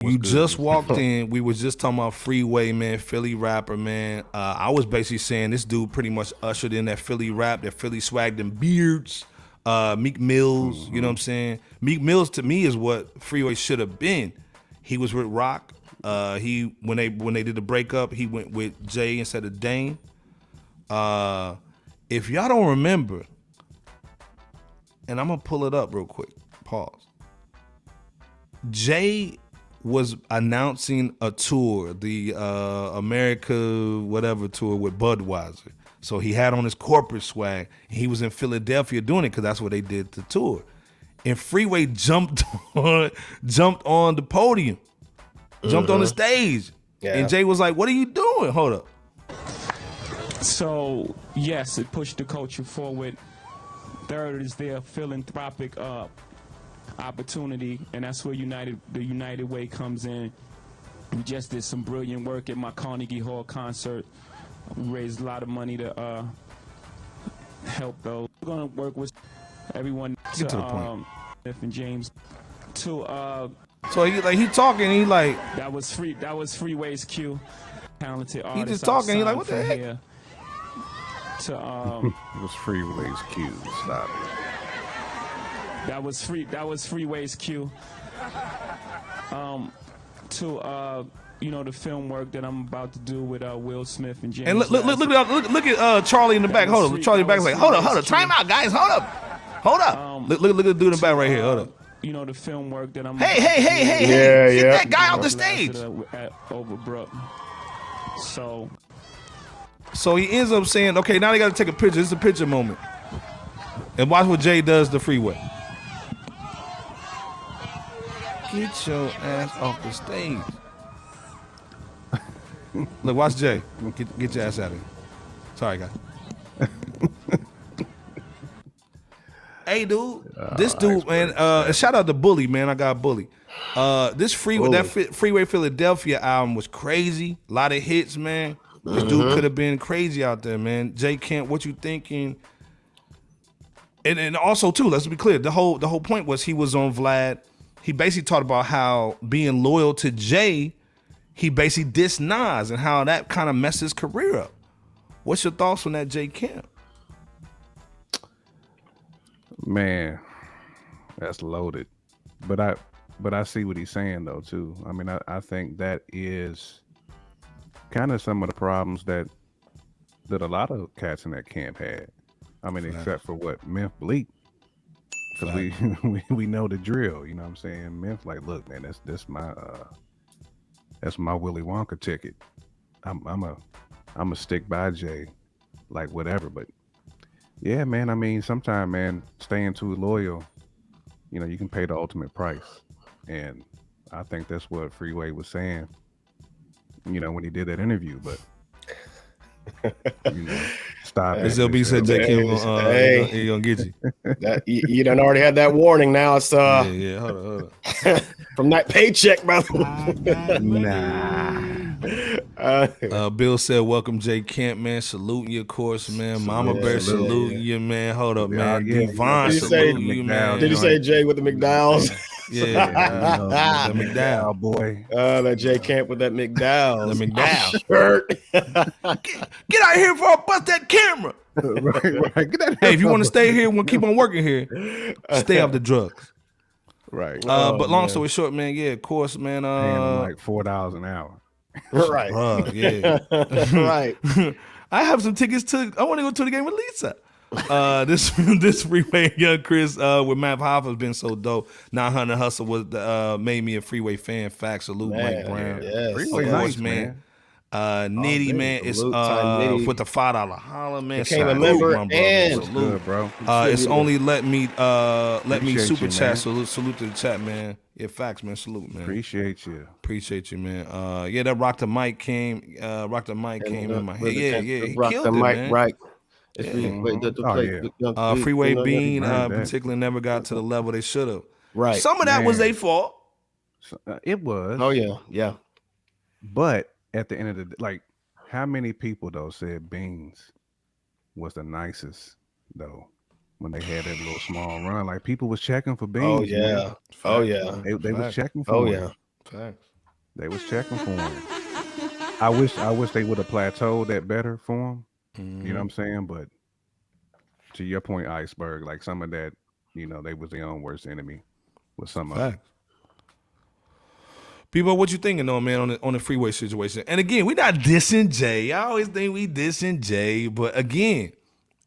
You just walked in. We was just talking about Freeway, man, Philly rapper, man. I was basically saying this dude pretty much ushered in that Philly rap, that Philly swag, them beards, Meek Mills, you know what I'm saying? Meek Mills to me is what Freeway should have been. He was with Rock. He when they did the breakup, he went with Jay instead of Dane. If y'all don't remember, and I'm gonna pull it up real quick. Pause. Jay was announcing a tour, the America whatever tour with Budweiser. So he had on his corporate swag. And he was in Philadelphia doing it because that's where they did the tour. And Freeway jumped on the podium, jumped on the stage. Yeah. And Jay was like, "What are you doing? Hold up." So yes, it pushed the culture forward. Third is their philanthropic opportunity, and that's where the United Way comes in. We just did some brilliant work at my Carnegie Hall concert. We raised a lot of money to help those. We're gonna work with everyone to the point. Smith and James to so he talking, he like that was Freeway's cue. Talented artist. He just talking, he like, what the heck? It was Freeway's cue. Stop it. That was Freeway's cue. To the film work that I'm about to do with Will Smith and James. And look at Charlie in the back. Hold up, Charlie in the back is like, hold up, time out, guys, hold up. Look at the dude in the back right here. Hold up. The film work that I'm. Hey! Get that guy off the stage. At Overbrook. So he ends up saying, okay, now they got to take a picture. It's a picture moment. And watch what Jay does to Freeway. Get your ass off the stage. Look, watch Jay. Get your ass out of here. Sorry, guys. Hey, dude. This dude, man. Shout out to Bully, man. I got Bully. This Freeway Philadelphia album was crazy. A lot of hits, man. This dude could have been crazy out there, man. Jay Kemp, what you thinking? And also too, let's be clear. The whole point was he was on Vlad. He basically talked about how being loyal to Jay, he basically dissed Nas and how that kind of messed his career up. What's your thoughts on that, Jay Kemp? Man, that's loaded. But I see what he's saying though too. I mean, I think that is kind of some of the problems that a lot of cats in that camp had. I mean, except for what Memphis Bleak, because we know the drill. You know what I'm saying? Memphis like, look, man, that's my Willy Wonka ticket. I'm a stick by Jay, like whatever. But yeah, man. I mean, sometimes, man, staying too loyal, you can pay the ultimate price, and I think that's what Freeway was saying. When he did that interview, but stop it. SLB said Jay Kemp he gonna get you. You done already had that warning. Now it's yeah. Hold up. From that paycheck, brother. Bill said, "Welcome, Jay Kemp, man. Salute you, of course, man. Mama Bear, salute you, man. Hold up, man. Devon, salute you, man. Did you say Jay with the McDowell's? Yeah, the McDowell boy. That Jay Kemp with that McDowell's. The McDowell shirt. Get out of here before I bust that camera. right. Get out hey, if you want to stay here, we'll keep on working here. Stay off the drugs. Right. But long story short, man, yeah, of course, man. Paying like $4 an hour. Right. Yeah. Right. I have some tickets I want to go to the game with Lisa. This Freeway Young Chris with Matt Hoffa has been so dope. 900 Hustle was made me a Freeway fan. Facts. Salute Mike Brown. Yes. Freeway nice, man. Nitty, man, it's Nitty. with the $5 holler, man. Became a member, and good, bro. It's only let me super you, chat. Salute to the chat, man. Yeah, facts, man. Salute, man. Appreciate you, man. Yeah, that Rock the Mic came. In my head. Yeah, he Rock killed the it, mic, man. right. Freeway Bean, particularly never got to the level they should have. Right. Some of that was their fault. It was. Oh yeah. But at the end of the day, like, how many people though said Beans was the nicest though when they had that little small run? Like, people was checking for Beans. Oh yeah. Man. They was checking for him. Facts. They was checking for him. I wish they would have plateaued that better for him. Mm-hmm. You know what I'm saying? But to your point, Iceberg, like some of that, they was their own worst enemy with some of it. People, what you thinking though, man, on the Freeway situation? And again, we not dissing Jay. I always think we dissing Jay, but again,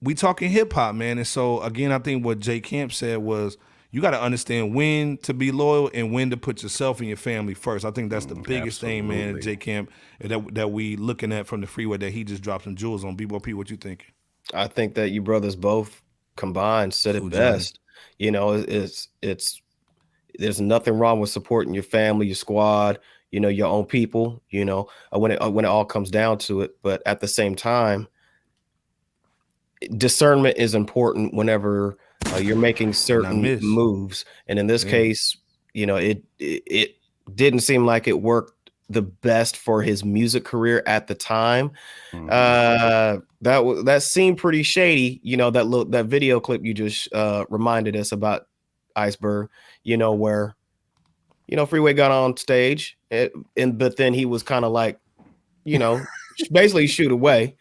we talking hip hop, man. And so again, I think what Jay Camp said was you got to understand when to be loyal and when to put yourself and your family first. I think that's the biggest thing, man. Jay Camp that we looking at from the Freeway that he just dropped some jewels on. B-Boy, what you thinking? I think that you brothers both combined said it best. It's there's nothing wrong with supporting your family, your squad, your own people, when it all comes down to it. But at the same time, discernment is important whenever you're making certain moves. And in this case, it didn't seem like it worked the best for his music career at the time. That seemed pretty shady. That video clip you just reminded us about, Iceberg, where Freeway got on stage but then he was kind of like, basically shoot away.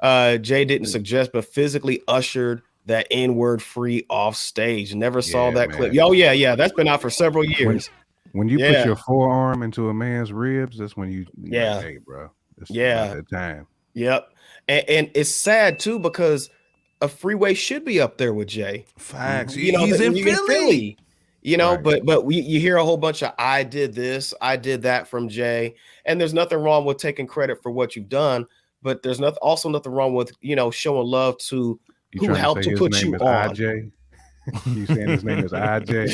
Jay didn't suggest, but physically ushered that N-word Free off stage. Never saw that clip. Oh yeah, that's been out for several years. When you put your forearm into a man's ribs, that's when you like, hey, bro, it's about that time. Yep. And it's sad too, because a Freeway should be up there with Jay. Facts. He's in Philly. Right. But you hear a whole bunch of I did this, I did that from Jay, and there's nothing wrong with taking credit for what you've done, but there's also nothing wrong with showing love to who helped to put you on. IJ? You saying his name is IJ?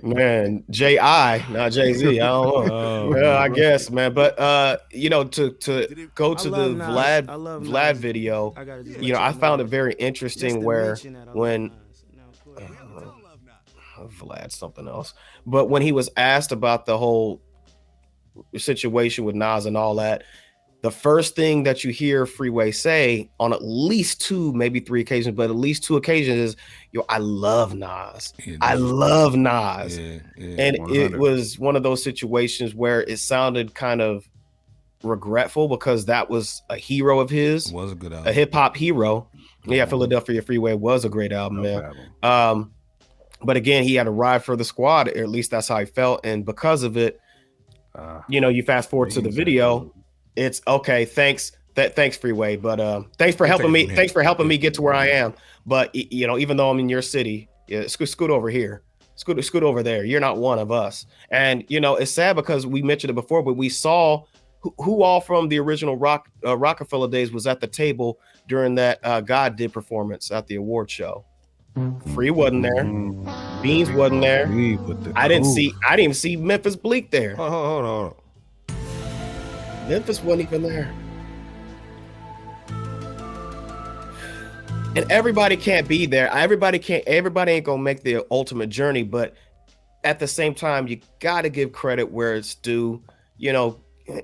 Man, J.I., not Jay-Z. I don't know. I guess, man. But to go to the Vlad video, I found it very interesting where when Vlad something else, but when he was asked about the whole situation with Nas and all that, the first thing that you hear Freeway say on at least 2, maybe 3 occasions, but at least 2 occasions is, I love Nas. I love Nas. And 100. It was one of those situations where it sounded kind of regretful because that was a hero of his. It was a good album. A hip hop hero. Yeah, Philadelphia Freeway was a great album, man. But again, he had to ride for the squad, or at least that's how he felt. And because of it, you fast forward to the video. It's okay. Thanks, Freeway. But thanks for helping me. Thanks for helping me get to where I am. But even though I'm in your city, scoot over here, scoot over there. You're not one of us. And it's sad because we mentioned it before, but we saw who all from the original Rockefeller days was at the table during that God Did performance at the award show. Free wasn't there. Beans wasn't there. I didn't even see Memphis Bleak there. Hold on. Memphis wasn't even there. And everybody can't be there. Everybody ain't gonna make the ultimate journey, but at the same time, you gotta give credit where it's due,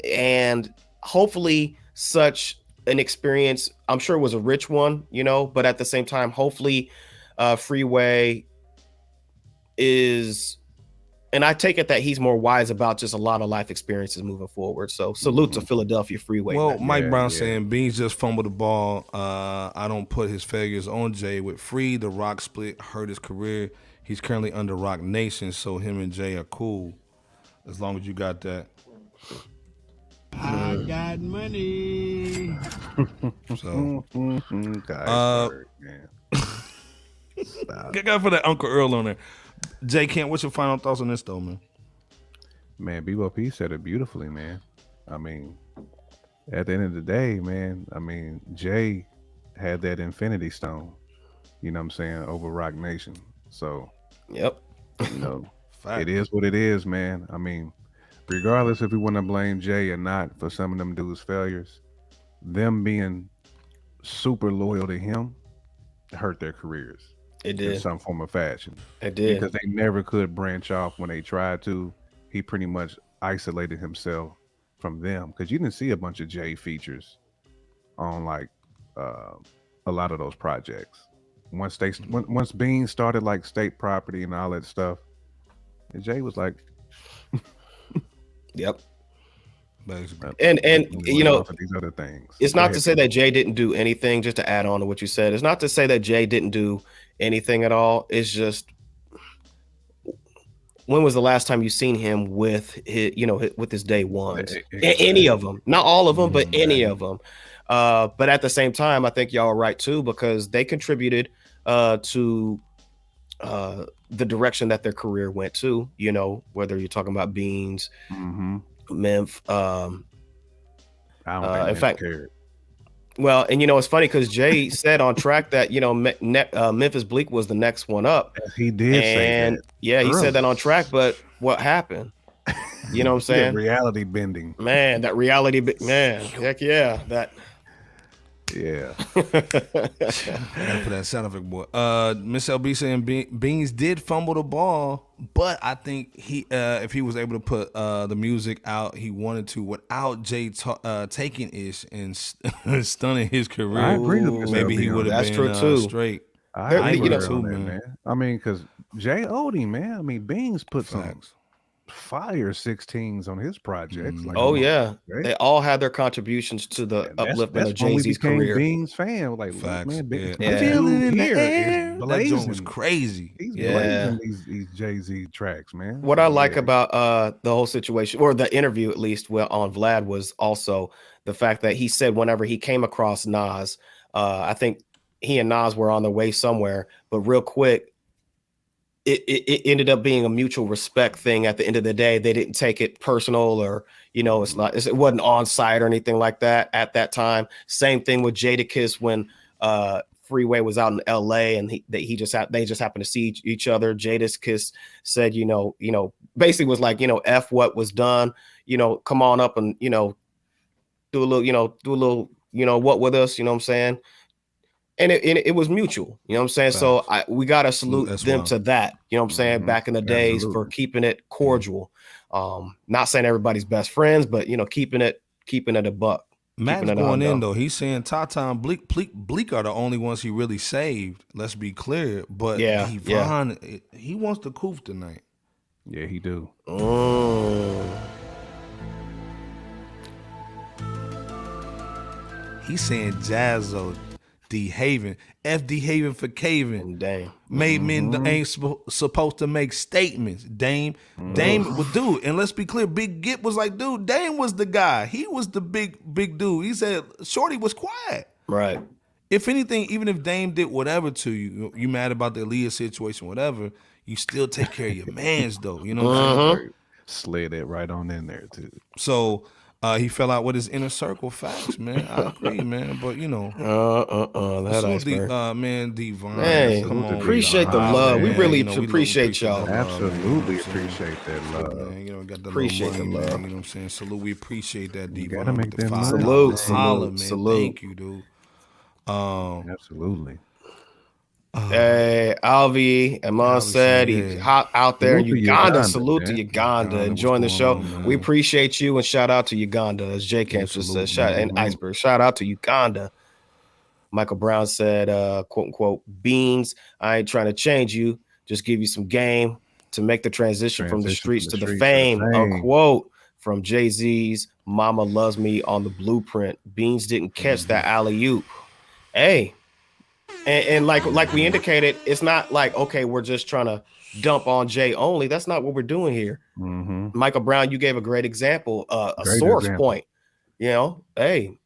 and hopefully such an experience, I'm sure it was a rich one, but at the same time, hopefully Freeway is, and I take it that he's more wise about just a lot of life experiences moving forward. So salute to Philadelphia Freeway. Well, Mike Brown saying Beans just fumbled the ball. I don't put his failures on Jay. With Free, the Rock split hurt his career. He's currently under Rock Nation, so him and Jay are cool as long as you got that. I got money. So, man. Get out for that Uncle Earl on there. Jay Kent, what's your final thoughts on this though, man? Man, BOP said it beautifully, man. I mean, at the end of the day, man, Jay had that Infinity Stone, over Rock Nation. So, yep. It is what it is, man. Regardless if we want to blame Jay or not for some of them dudes' failures, them being super loyal to him hurt their careers. It did. In some form of fashion. It did. Because they never could branch off when they tried to. He pretty much isolated himself from them. Because you didn't see a bunch of Jay features on a lot of those projects. Once Beans started State Property and all that stuff, and Jay was like, Yep. Basically. And you know, these other things. It's not to say that Jay didn't do anything. Just to add on to what you said, it's not to say that Jay didn't do anything at all. It's just, when was the last time you seen him with his, with his day ones? Exactly. Any of them, not all of them, but any of them. But at the same time, I think y'all are right too, because they contributed to the direction that their career went to. Whether you're talking about Beans, Memph. I don't think in fact, cared. Well, and it's funny because Jay said on track that Memphis Bleak was the next one up. He did say that. Yeah, he said that on track. But what happened? You know what I'm saying? Reality bending, man. That reality, man. Heck yeah, that. Yeah. Gotta put that sound effect, boy. Miss LB saying Beans did fumble the ball, but I think he, if he was able to put the music out he wanted to without Jay taking Ish and stunning his career, I agree with maybe he would have been true too. Straight. I agree too, man. I mean, because Jay owed him, man. I mean, Beans put some fire 16s on his projects. Like, yeah, they all had their contributions to the upliftment of Jay-Z's career. Beans fan, like, facts. Man, feeling in the air. That joint was crazy. He's blazing these Jay-Z tracks, man. What I like about the whole situation, or the interview at least, on Vlad, was also the fact that he said whenever he came across Nas, I think he and Nas were on their way somewhere, but real quick, it ended up being a mutual respect thing. At the end of the day, they didn't take it personal, or it wasn't on site or anything like that at that time. Same thing with Jadakiss when Freeway was out in LA and they just happened to see each other. Jadakiss said, basically was like, F what was done, come on up and do a little what with us, you know what I'm saying? And it was mutual, you know what I'm saying? Facts. So we got to salute them to that, you know what I'm saying? Back in the days for keeping it cordial. Not saying everybody's best friends, but, keeping it a buck. Matt's going in, though. He's saying Tata and Bleak are the only ones he really saved. Let's be clear. But Devon, he wants the coup tonight. Yeah, he do. He's saying Jazzo. D Haven, FD Haven for Caven. Dame. Made men ain't supposed to make statements. Dame was dude. And let's be clear, Big Gip was like, dude, Dame was the guy. He was the big dude. He said Shorty was quiet. Right. If anything, even if Dame did whatever to you, you mad about the Aaliyah situation, whatever, you still take care of your mans though. You know what I'm saying? Slid it right on in there too. So he fell out with his inner circle. Facts, man. I agree, man. But that iceberg. Man, Devon. Hey, come on, appreciate the love. We really appreciate y'all. Absolutely appreciate that love. Man, got the appreciate the love. Man, you know what I'm saying? Salute. We appreciate that, Devon. Gotta make them salute. Thank you, dude. Absolutely. Hey, Alvi, Amon said he's hot out there in Uganda. Salute to Uganda. Enjoying the show. We appreciate you, and shout out to Uganda, as J Camp just said. And Iceberg, shout out to Uganda. Michael Brown said, quote unquote, Beans, I ain't trying to change you, just give you some game to make the transition from the streets to the fame. Unquote. From Jay-Z's Mama Loves Me on the Blueprint. Beans didn't catch that alley-oop. Hey. And like we indicated, it's not like, okay, we're just trying to dump on Jay only. That's not what we're doing here. Michael Brown, you gave a great example, a source point. Hey,